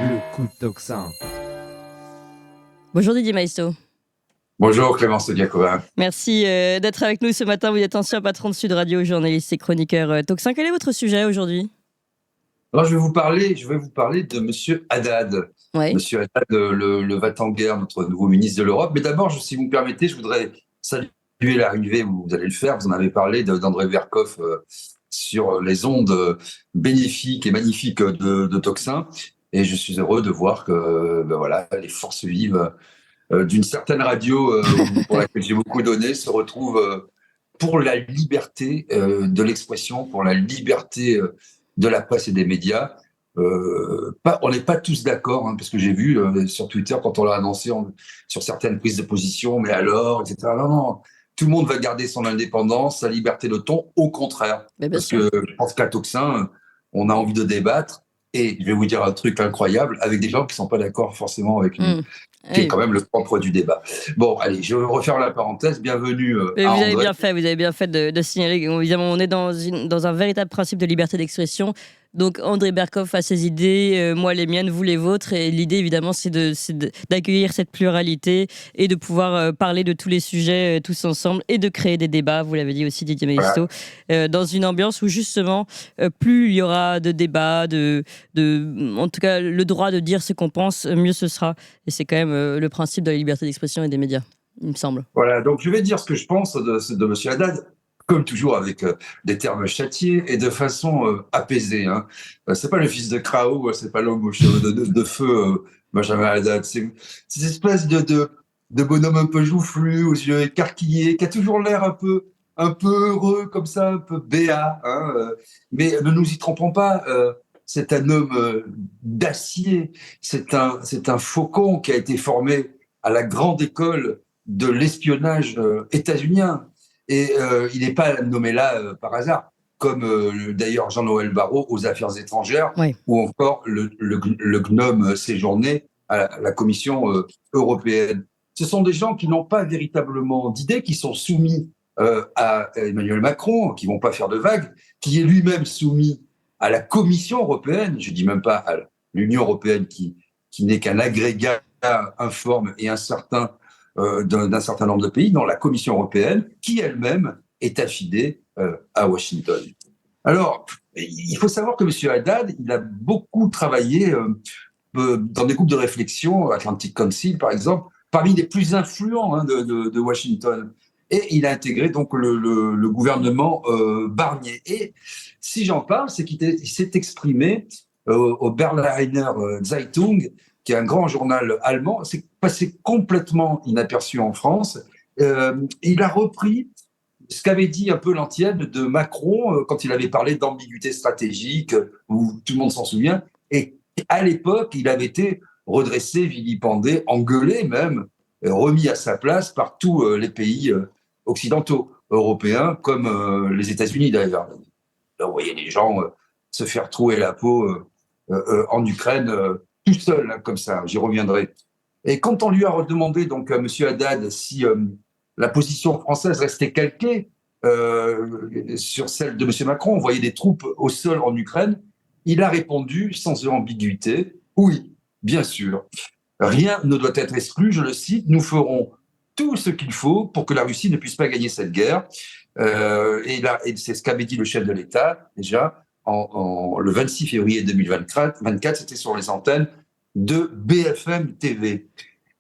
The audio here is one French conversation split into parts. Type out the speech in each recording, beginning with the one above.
Le coup de tocsin. Bonjour Didier Maisto. Bonjour Clémence Diacova. Merci d'être avec nous ce matin. Vous êtes ancien patron de Sud Radio, journaliste et chroniqueur Tocsin. Quel est votre sujet aujourd'hui ? Alors je vais vous parler de Monsieur Haddad. Ouais. Monsieur Haddad, le va-t-en-guerre, notre nouveau ministre de l'Europe. Mais d'abord, si vous me permettez, je voudrais saluer l'arrivée, vous allez le faire, vous en avez parlé, d'André Verkoff sur les ondes bénéfiques et magnifiques de Tocsin. Et je suis heureux de voir que voilà, les forces vives d'une certaine radio pour laquelle j'ai beaucoup donné se retrouvent pour la liberté de l'expression, pour la liberté de la presse et des médias. On n'est pas tous d'accord, parce que j'ai vu sur Twitter, quand on l'a annoncé sur certaines prises de position, mais alors, etc. Non, non, tout le monde va garder son indépendance, sa liberté de ton, au contraire. Parce que je pense qu'à Tocsin, on a envie de débattre, et je vais vous dire un truc incroyable, avec des gens qui ne sont pas d'accord forcément avec nous. Qui est quand même le propre du débat. Bon, allez, je vais refaire la parenthèse. Bienvenue à André. Vous avez bien fait de signaler. Évidemment, on est dans un véritable principe de liberté d'expression. Donc, André Berkoff a ses idées, moi les miennes, vous les vôtres. Et l'idée, évidemment, c'est d'accueillir cette pluralité et de pouvoir parler de tous les sujets tous ensemble et de créer des débats, vous l'avez dit aussi Didier Maisto, dans une ambiance où justement, plus il y aura de débats, en tout cas, le droit de dire ce qu'on pense, mieux ce sera. Et c'est quand même le principe de la liberté d'expression et des médias, il me semble. Voilà, donc je vais dire ce que je pense de M. Haddad, comme toujours avec des termes châtiés et de façon apaisée. C'est pas le fils de Krao, c'est pas l'homme aux cheveux de feu, Benjamin Haddad. C'est cette espèce de bonhomme un peu joufflu, aux yeux écarquillés, qui a toujours l'air un peu heureux, comme ça, un peu béat. Mais ne nous y trompons pas, c'est un homme d'acier, c'est un faucon qui a été formé à la grande école de l'espionnage états-unien. Et il n'est pas nommé là par hasard, comme d'ailleurs Jean-Noël Barrot aux Affaires étrangères, ou encore le gnome séjourné à la Commission européenne. Ce sont des gens qui n'ont pas véritablement d'idées, qui sont soumis à Emmanuel Macron, qui ne vont pas faire de vagues, qui est lui-même soumis à la Commission européenne, je ne dis même pas à l'Union européenne, qui n'est qu'un agrégat informe et incertain d'un certain nombre de pays, dans la Commission européenne, qui elle-même est affidée à Washington. Alors, il faut savoir que M. Haddad, il a beaucoup travaillé dans des groupes de réflexion, Atlantic Council par exemple, parmi les plus influents de Washington. Et il a intégré donc le gouvernement Barnier. Et si j'en parle, c'est qu'il s'est exprimé au Berliner Zeitung, qui est un grand journal allemand. C'est passé complètement inaperçu en France. Il a repris ce qu'avait dit un peu l'antienne de Macron quand il avait parlé d'ambiguïté stratégique, où tout le monde s'en souvient. Et à l'époque, il avait été redressé, vilipendé, engueulé même, remis à sa place par tous les pays occidentaux, européens, comme les États-Unis d'ailleurs. Là, vous voyez les gens se faire trouer la peau en Ukraine, tout seul, comme ça, j'y reviendrai. Et quand on lui a demandé donc à M. Haddad si la position française restait calquée sur celle de M. Macron, on voyait des troupes au sol en Ukraine, il a répondu sans ambiguïté, oui, bien sûr. Rien ne doit être exclu, je le cite, nous ferons tout ce qu'il faut pour que la Russie ne puisse pas gagner cette guerre. Et c'est ce qu'avait dit le chef de l'État, déjà, le 26 février 2024, c'était sur les antennes de BFM TV.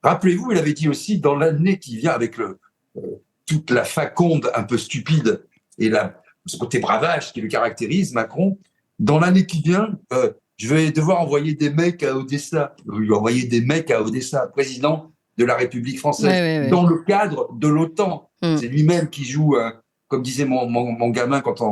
Rappelez-vous, il avait dit aussi, dans l'année qui vient, avec toute la faconde un peu stupide et ce côté bravage qui le caractérise, Macron, dans l'année qui vient, je vais devoir envoyer des mecs à Odessa. Il lui envoyer des mecs à Odessa, président de la République française, dans le cadre de l'OTAN. C'est lui-même qui joue, comme disait mon gamin quand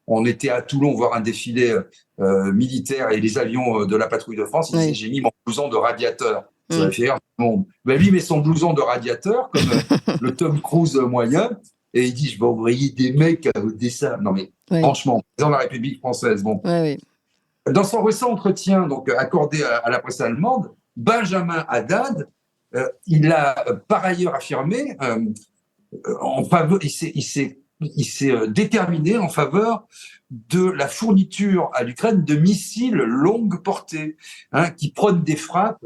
on était à Toulon voir un défilé militaire et les avions de la patrouille de France, il disait, j'ai mis mon blouson de radiateur. Ça va faire tout le monde. Ben, lui met son blouson de radiateur, comme le Tom Cruise moyen, et il dit, je vais envoyer des mecs à Odessa. Non mais, franchement, président de la République française, bon. Dans son récent entretien donc, accordé à la presse allemande, Benjamin Haddad, il a par ailleurs affirmé, il s'est déterminé en faveur de la fourniture à l'Ukraine de missiles longue portée, qui prennent des frappes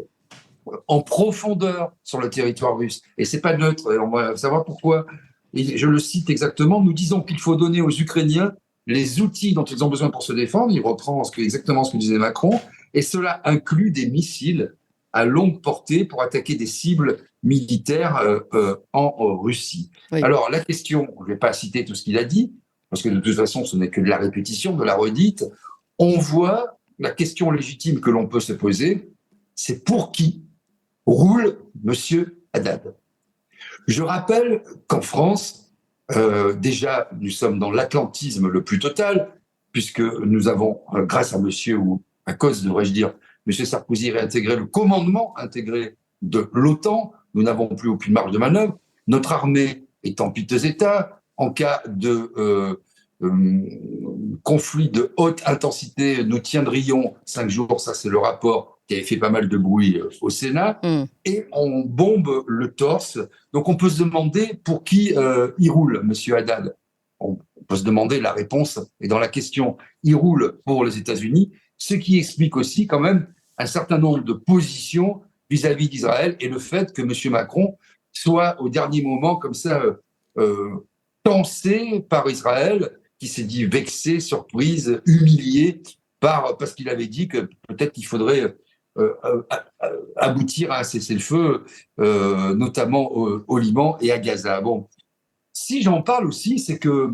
en profondeur sur le territoire russe. Et c'est pas neutre. Et on va savoir pourquoi. Et je le cite exactement. Nous disons qu'il faut donner aux Ukrainiens les outils dont ils ont besoin pour se défendre. Il reprend exactement ce que disait Macron. Et cela inclut des missiles à longue portée pour attaquer des cibles militaires en Russie. Oui. Alors, la question, je ne vais pas citer tout ce qu'il a dit, parce que de toute façon, ce n'est que de la répétition, de la redite. On voit la question légitime que l'on peut se poser, c'est pour qui roule Monsieur Haddad. Je rappelle qu'en France, déjà, nous sommes dans l'atlantisme le plus total, puisque nous avons, grâce à monsieur, ou à cause, devrais-je dire, monsieur Sarkozy, réintégré le commandement intégré de l'OTAN. Nous n'avons plus aucune marge de manœuvre. Notre armée est en piteux état. En cas de conflit de haute intensité, nous tiendrions 5 jours, ça c'est le rapport qui avait fait pas mal de bruit au Sénat, et on bombe le torse. Donc on peut se demander pour qui il roule, monsieur Haddad. On peut se demander, la réponse est dans la question. Il roule pour les États-Unis, ce qui explique aussi quand même un certain nombre de positions vis-à-vis d'Israël et le fait que monsieur Macron soit au dernier moment comme ça tensé par Israël, qui s'est dit vexé, surprise, humilié parce qu'il avait dit que peut-être qu'il faudrait aboutir à un cessez-le-feu, notamment au Liban et à Gaza. Bon, si j'en parle aussi, c'est que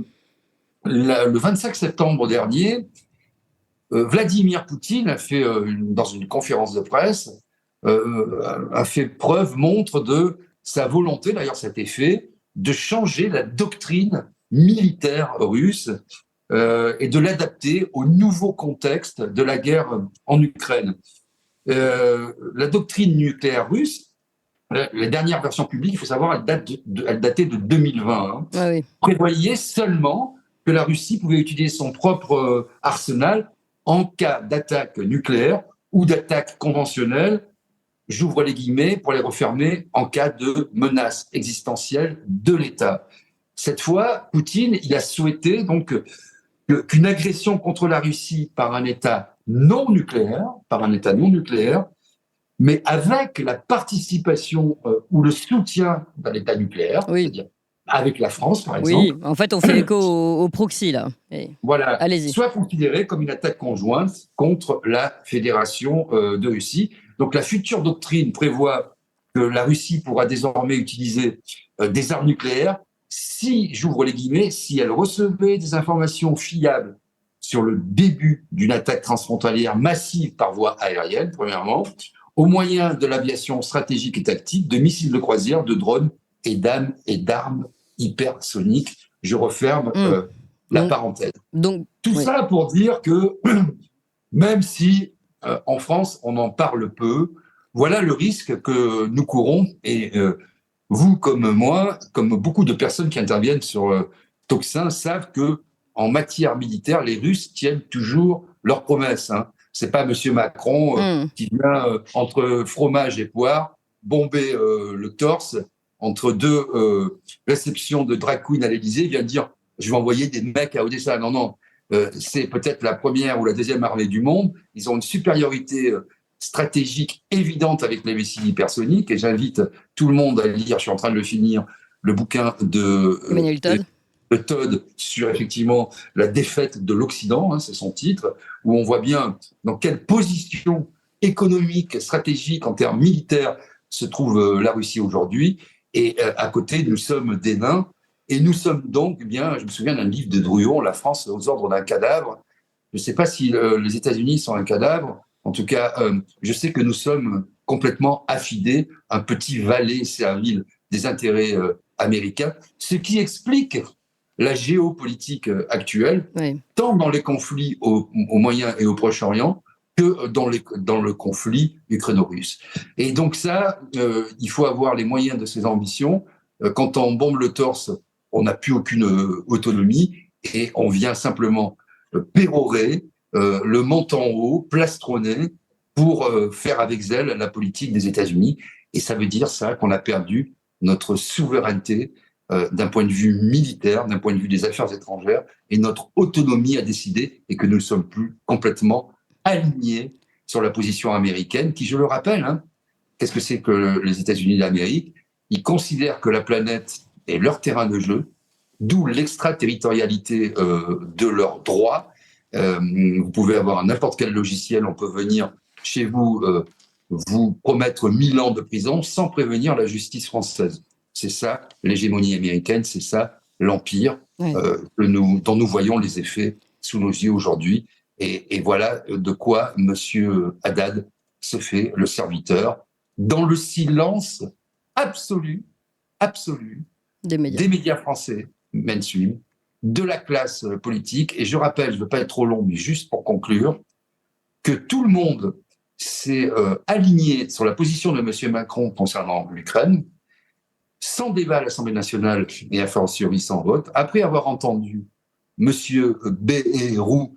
le 25 septembre dernier, Vladimir Poutine a fait, dans une conférence de presse, a fait preuve, montre de sa volonté, d'ailleurs ça a été fait, de changer la doctrine militaire russe et de l'adapter au nouveau contexte de la guerre en Ukraine. La doctrine nucléaire russe, la dernière version publique, il faut savoir, elle datait de 2020, Ah oui. prévoyait seulement que la Russie pouvait utiliser son propre arsenal en cas d'attaque nucléaire ou d'attaque conventionnelle, j'ouvre les guillemets pour les refermer, en cas de menace existentielle de l'État. Cette fois, Poutine, il a souhaité donc qu'une agression contre la Russie par un État non nucléaire, mais avec la participation ou le soutien d'un État nucléaire, oui. C'est-à-dire avec la France, par exemple. Oui, en fait, on fait écho au proxy, là. Voilà, allez-y. Soit considéré comme une attaque conjointe contre la Fédération de Russie. Donc la future doctrine prévoit que la Russie pourra désormais utiliser des armes nucléaires si, j'ouvre les guillemets, si elle recevait des informations fiables sur le début d'une attaque transfrontalière massive par voie aérienne, premièrement, au moyen de l'aviation stratégique et tactique, de missiles de croisière, de drones et d'armes hypersoniques. Je referme la parenthèse. Donc, tout ça pour dire que même si en France on en parle peu, voilà le risque que nous courons, et vous comme moi, comme beaucoup de personnes qui interviennent sur Tocsin, savent que en matière militaire, les Russes tiennent toujours leurs promesses. C'est pas monsieur Macron qui vient entre fromage et poire bomber le torse entre deux réceptions de drag queen à l'Élysée. Il vient de dire je vais envoyer des mecs à Odessa. Non. C'est peut-être la première ou la deuxième armée du monde. Ils ont une supériorité stratégique évidente avec les missiles hypersoniques. Et j'invite tout le monde à lire, je suis en train de le finir, le bouquin de Todd sur effectivement la défaite de l'Occident, c'est son titre, où on voit bien dans quelle position économique, stratégique, en termes militaires, se trouve la Russie aujourd'hui. Et à côté, nous sommes des nains. Et nous sommes donc, bien, je me souviens d'un livre de Druon, La France aux ordres d'un cadavre. Je ne sais pas si les États-Unis sont un cadavre. En tout cas, je sais que nous sommes complètement affidés, un petit valet servile des intérêts américains, ce qui explique la géopolitique actuelle, tant dans les conflits au Moyen et au Proche-Orient que dans le conflit ukraino-russe. Et donc ça, il faut avoir les moyens de ses ambitions. Quand on bombe le torse, on n'a plus aucune autonomie et on vient simplement pérorer, le menton haut, plastronner pour faire avec zèle la politique des États-Unis. Et ça veut dire ça qu'on a perdu notre souveraineté d'un point de vue militaire, d'un point de vue des affaires étrangères, et notre autonomie à décider, et que nous ne sommes plus complètement alignés sur la position américaine, qui, je le rappelle, hein, qu'est-ce que c'est que les États-Unis d'Amérique? Ils considèrent que la planète est leur terrain de jeu, d'où l'extraterritorialité de leurs droits. Vous pouvez avoir n'importe quel logiciel, on peut venir chez vous vous promettre 1000 ans de prison sans prévenir la justice française. C'est ça l'hégémonie américaine, c'est ça l'empire dont nous voyons les effets sous nos yeux aujourd'hui. Et voilà de quoi Monsieur Haddad se fait le serviteur dans le silence absolu Des médias. des médias français mainstream, de la classe politique. Et je rappelle, je ne veux pas être trop long, mais juste pour conclure, que tout le monde s'est aligné sur la position de M. Macron concernant l'Ukraine, sans débat à l'Assemblée nationale et à fortiori sans vote, après avoir entendu M. Bayrou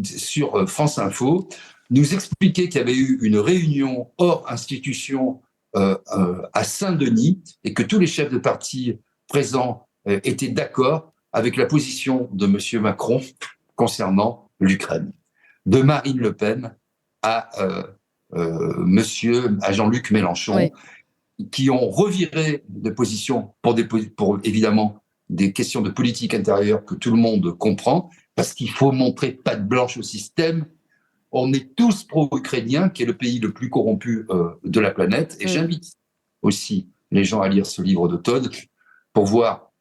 sur France Info nous expliquer qu'il y avait eu une réunion hors institution à Saint-Denis et que tous les chefs de parti présents étaient d'accord avec la position de M. Macron concernant l'Ukraine. De Marine Le Pen à Jean-Luc Mélenchon, qui ont reviré de position pour évidemment des questions de politique intérieure que tout le monde comprend, parce qu'il faut montrer patte blanche au système. On est tous pro-ukrainiens, qui est le pays le plus corrompu de la planète. Et j'invite aussi les gens à lire ce livre de Todd pour voir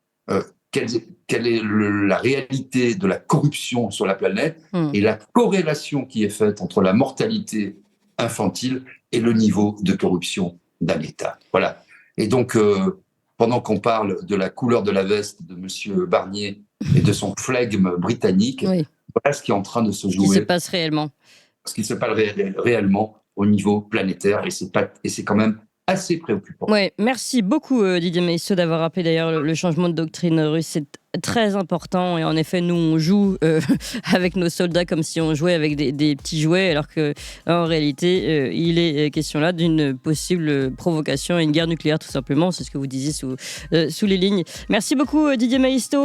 quelle est la réalité de la corruption sur la planète et la corrélation qui est faite entre la mortalité infantile et le niveau de corruption d'un État. Voilà. Et donc, pendant qu'on parle de la couleur de la veste de M. Barnier et de son flegme britannique, voilà ce qui est en train de se jouer. Ce qui se passe réellement. Ce qui se passe réellement au niveau planétaire. Et c'est quand même assez préoccupant. Ouais, merci beaucoup Didier Maistre d'avoir rappelé d'ailleurs le changement de doctrine russe. C'est très important et en effet nous on joue avec nos soldats comme si on jouait avec des petits jouets alors qu'en réalité il est question là d'une possible provocation à une guerre nucléaire tout simplement. C'est ce que vous disiez sous les lignes. Merci beaucoup Didier Maistre.